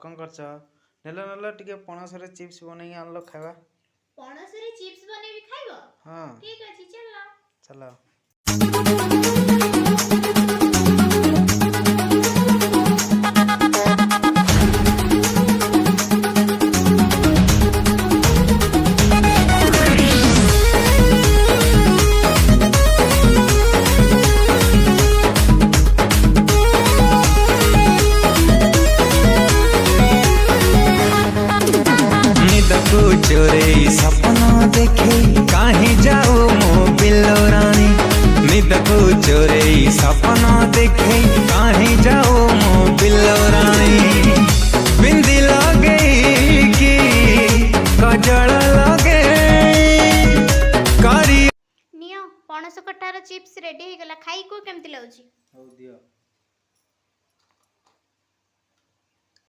कौन करछ नेलो नेलो टिके पणस रे चिप्स बनै आनलो खावा पणस रे चिप्स बनेबी खाइबो। हां ठीक अछि चलो चलो चोरे सपना देखे कहीं जाओ मो बिल्लो रानी निद को चोरे सपना देखे कहीं जाओ मो बिल्लो रानी बिंदी लगे कि कजल लगे कारी नियो पणस कठार चिप्स रेडी हे गला खाई को केमति लाउची हो दियो